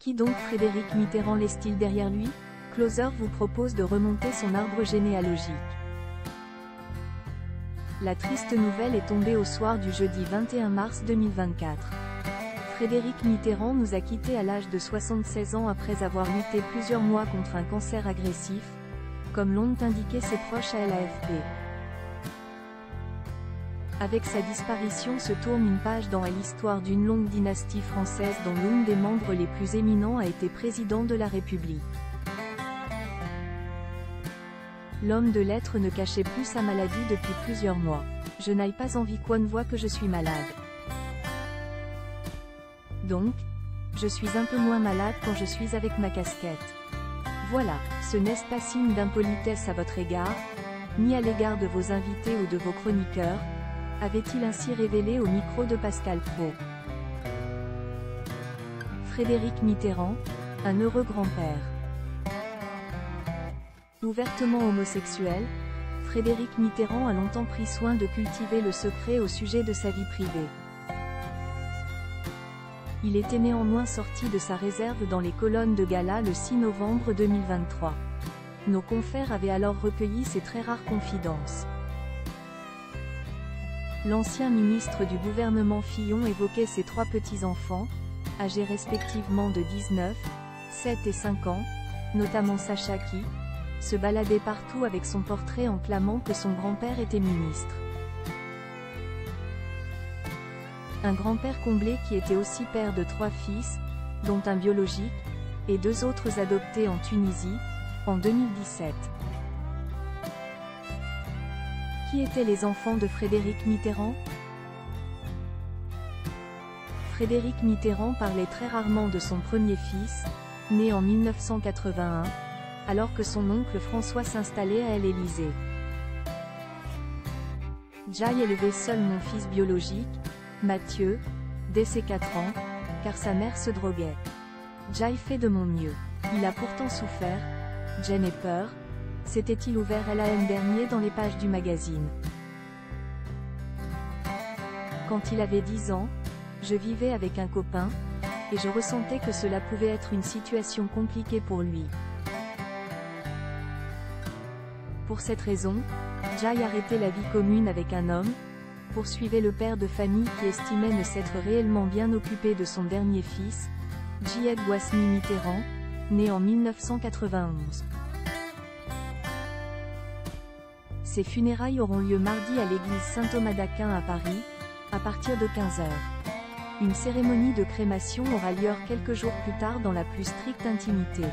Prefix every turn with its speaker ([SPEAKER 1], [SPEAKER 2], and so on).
[SPEAKER 1] Qui donc Frédéric Mitterrand laisse-t-il derrière lui? Closer vous propose de remonter son arbre généalogique. La triste nouvelle est tombée au soir du jeudi 21 mars 2024. Frédéric Mitterrand nous a quittés à l'âge de 76 ans après avoir lutté plusieurs mois contre un cancer agressif, comme l'ont indiqué ses proches à l'AFP. Avec sa disparition se tourne une page dans l'histoire d'une longue dynastie française dont l'un des membres les plus éminents a été président de la République. L'homme de lettres ne cachait plus sa maladie depuis plusieurs mois. Je n'ai pas envie qu'on voit que je suis malade. Donc, je suis un peu moins malade quand je suis avec ma casquette. Voilà, ce n'est pas signe d'impolitesse à votre égard, ni à l'égard de vos invités ou de vos chroniqueurs, avait-il ainsi révélé au micro de Pascal Praud. Frédéric Mitterrand, un heureux grand-père. Ouvertement homosexuel, Frédéric Mitterrand a longtemps pris soin de cultiver le secret au sujet de sa vie privée. Il était néanmoins sorti de sa réserve dans les colonnes de Gala le 6 novembre 2023. Nos confrères avaient alors recueilli ces très rares confidences. L'ancien ministre du gouvernement Fillon évoquait ses trois petits-enfants, âgés respectivement de 19, 7 et 5 ans, notamment Sacha qui se baladait partout avec son portrait en clamant que son grand-père était ministre. Un grand-père comblé qui était aussi père de 3 fils, dont un biologique, et 2 autres adoptés en Tunisie, en 2017. Qui étaient les enfants de Frédéric Mitterrand? Frédéric Mitterrand parlait très rarement de son premier fils, né en 1981, alors que son oncle François s'installait à l'Élysée. J'ai élevé seul mon fils biologique, Mathieu, dès ses 4 ans, car sa mère se droguait. J'ai fait de mon mieux. Il a pourtant souffert, j'ai n'ai peur, s'était-il ouvert l'an dernier dans les pages du magazine. Quand il avait 10 ans, je vivais avec un copain, et je ressentais que cela pouvait être une situation compliquée pour lui. Pour cette raison, j'ai arrêté la vie commune avec un homme, poursuivait le père de famille qui estimait ne s'être réellement bien occupé de son dernier fils, J. Guasmi Mitterrand, né en 1991. Ses funérailles auront lieu mardi à l'église Saint-Thomas d'Aquin à Paris, à partir de 15 h. Une cérémonie de crémation aura lieu quelques jours plus tard dans la plus stricte intimité.